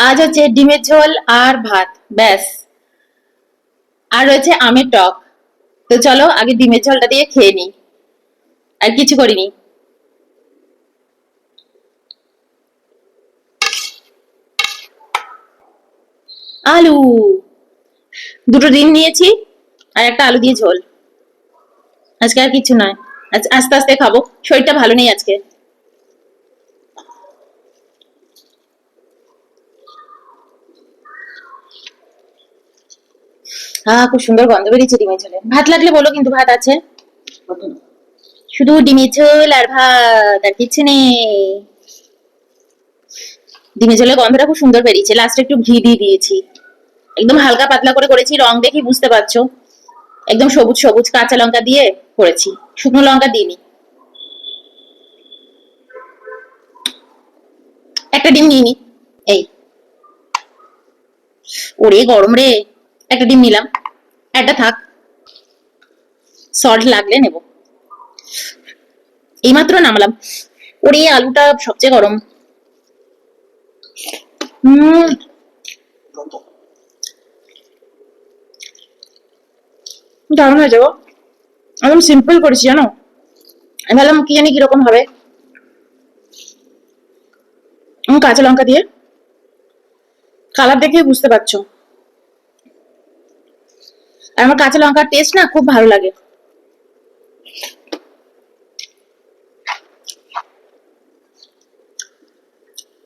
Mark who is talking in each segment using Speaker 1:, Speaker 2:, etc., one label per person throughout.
Speaker 1: আজ হচ্ছে ডিমের ঝোল আর ভাত, ব্যাস। আর রয়েছে আমের টক। তো চলো আগে ডিমের ঝোলটা দিয়ে খেয়ে নিই। আর কিছু করিনি। আলু, দুটো ডিম নিয়েছি আর একটা আলু দিয়ে ঝোল। আজকে আর কিছু নয়, আজ আস্তে আস্তে খাবো, শরীরটা ভালো নেই আজকে। খুব সুন্দর গন্ধ বেরিয়েছে ডিমের ঝোলে। ভাত লাগলে বলো, কিন্তু ভাত আছে। শুধু ডিমের ঝোল আর ভাত, আর কিছু নেই। ডিমের ঝোলের গন্ধটা খুব সুন্দর বেরিয়েছে, লাস্টে একটু ঘি দিয়ে দিয়েছি। একদম হালকা পাতলা করে করেছি, রং দেখি বুঝতে পারছো। একদম সবুজ সবুজ কাঁচা লঙ্কা দিয়ে করেছি, শুকনো লঙ্কা দিইনি। একটা ডিম নিয়ে নি। এই, ওরে গরম রে। একটা ডিম নিলাম, একটা থাক, সল্ট লাগলে নেব। এইমাত্র নামলাম। ওরে আলুটা সবচেয়ে গরম। হম। দারুণ হয়ে যাবো। একদম সিম্পল করেছি জানো। আমি ভাবলাম কি জানি কিরকম হবে। কাঁচা লঙ্কা দিয়ে, কালার দেখে বুঝতে পারছো। আর আমার কাঁচা লঙ্কার টেস্ট না খুব ভালো লাগে।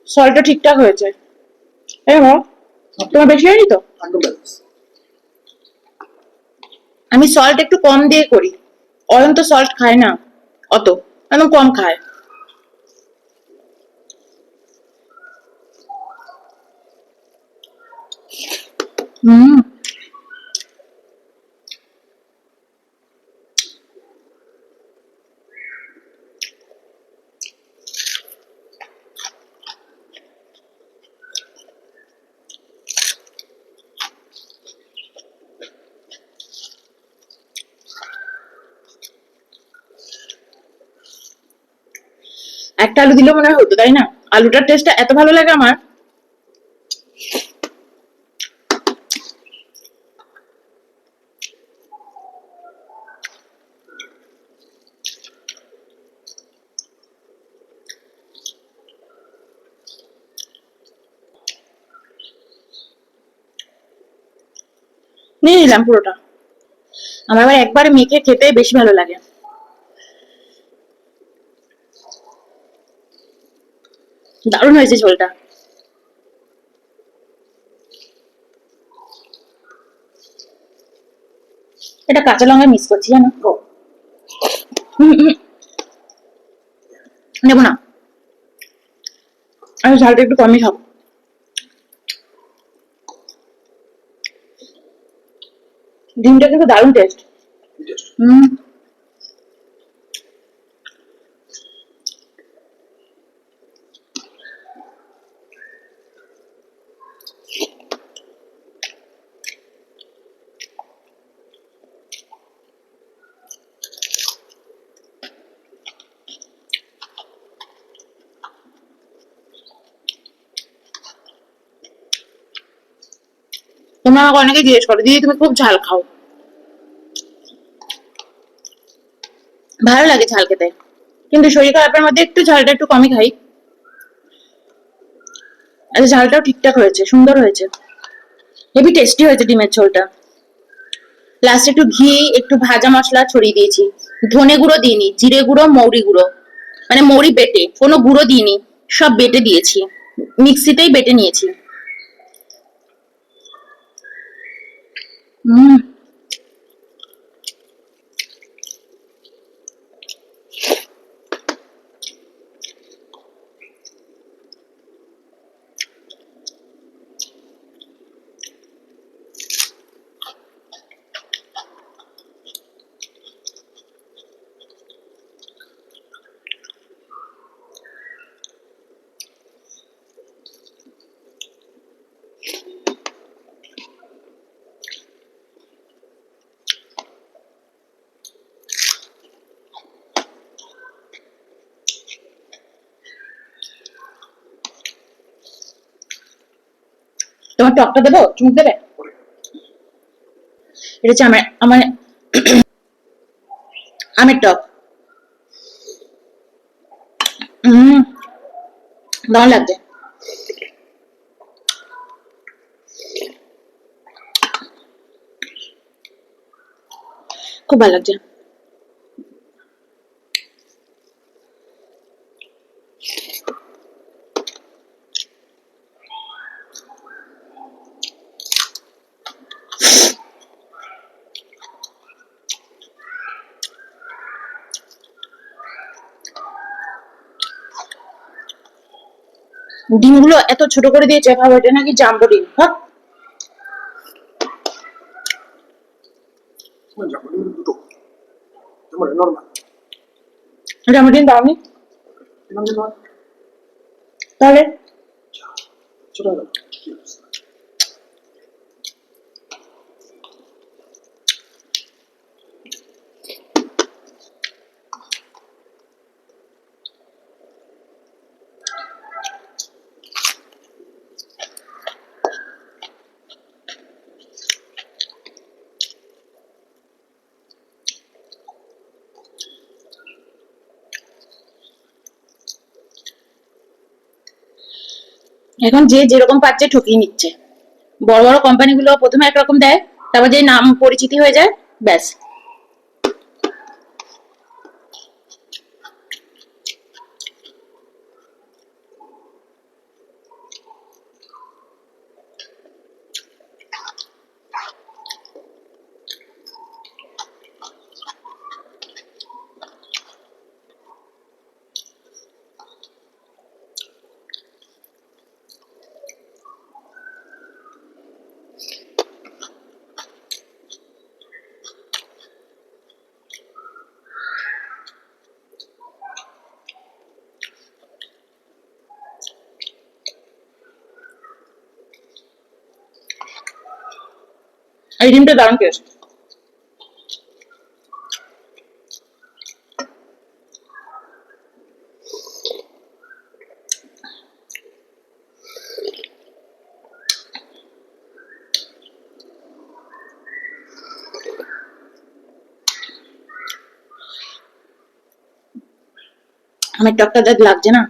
Speaker 1: সল্টটা ঠিকঠাক হয়েছে। তোমার বেশি হয়নি তো? আমি সল্ট একটু কম দিয়ে করি। অয়ন তো সল্ট খায় না অত, একদম কম খায়। হুম। একটা আলু দিলেও মনে হয় হতো, তাই না? আলুটার টেস্টটা এত ভালো লাগে আমার। নিয়ে নিলাম পুরোটা। আমার আবার একবারে মেখে খেতে বেশি ভালো লাগে। দারুণ হয়েছে ঝোলটা। এটা কাঁচা লঙ্কা মিস করছি জানো। নেবো না, আমি ঝালটা একটু কমই খাবো। ডিমটা কিন্তু দারুণ টেস্ট। হম। তোমরা আমাকে অনেকে জিজ্ঞেস করো, দিদি তুমি খুব ঝাল খাও। ভালো লাগে ঝাল খেতে, কিন্তু শরীর খারাপের মধ্যে একটু ঝালটা একটু কমই খাই। আর ঝালটাও ঠিকঠাক হয়েছে, সুন্দর হয়েছে। হেভি টেস্টি হয়েছে ডিমের ঝোলটা। লাস্টে একটু ঘি, একটু ভাজা মশলা ছড়িয়ে দিয়েছি। ধনে গুঁড়ো দিইনি, জিরে গুঁড়ো, মৌরি গুঁড়ো, মানে মৌরি বেটে, কোনো গুঁড়ো দিইনি, সব বেটে দিয়েছি। মিক্সিতেই বেটে নিয়েছি। হম। তোমার টকটা দেবো, চুমুক দেবে? এটা হচ্ছে আমার আমার আমের টক। দারুণ লাগছে, খুব ভালো লাগছে। ডিমগুলো এত ছোট করে দিয়েছে, ভাবো এটা নাকি জাম্বো ডিম। হ্যাঁ, জাম্বো ডিম দাওনি তাহলে? এখন যে যেরকম পাচ্ছে ঠকিয়ে নিচ্ছে। বড় বড় কোম্পানিগুলো প্রথমে একরকম দেয়, তারপর যে নাম পরিচিতি হয়ে যায়, ব্যাস। এই ডিমটা দারুণ টেস্ট। আমার টকটা দেখ লাগছে না।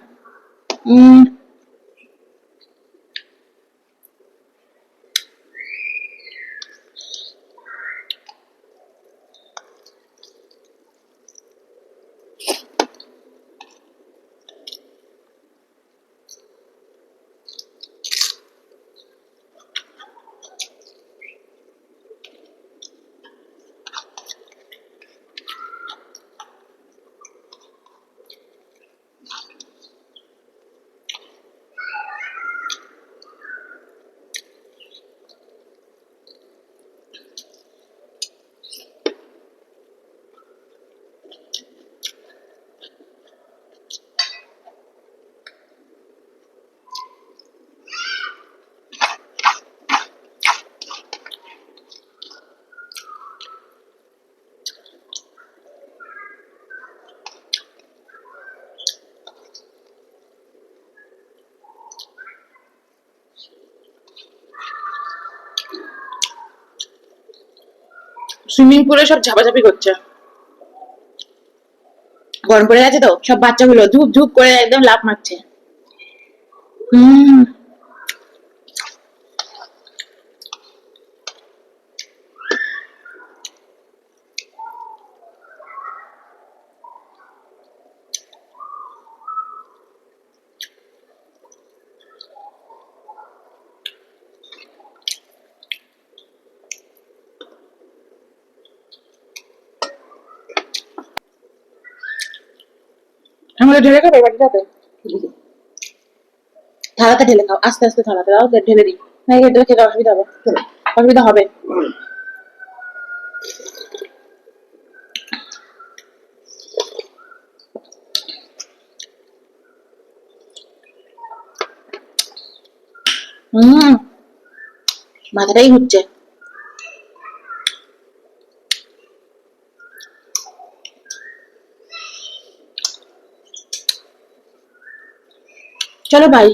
Speaker 1: সুইমিং পুলে সব ঝাপাঝাপি করছে, গরম পড়ে গেছে তো সব বাচ্চাগুলো ধূপ ধূপ করে একদম লাফ মারছে। হম। আমাদের ঢেলে খাবে বাটিটাতে, থালাতে ঢেলে খাও, আস্তে আস্তে থালাতে দাও, ঢেলে দিই। না এটা খেতে অসুবিধা হবে, অসুবিধা হবে। হম, মাথাটাই ঘুরছে। চলো বাই।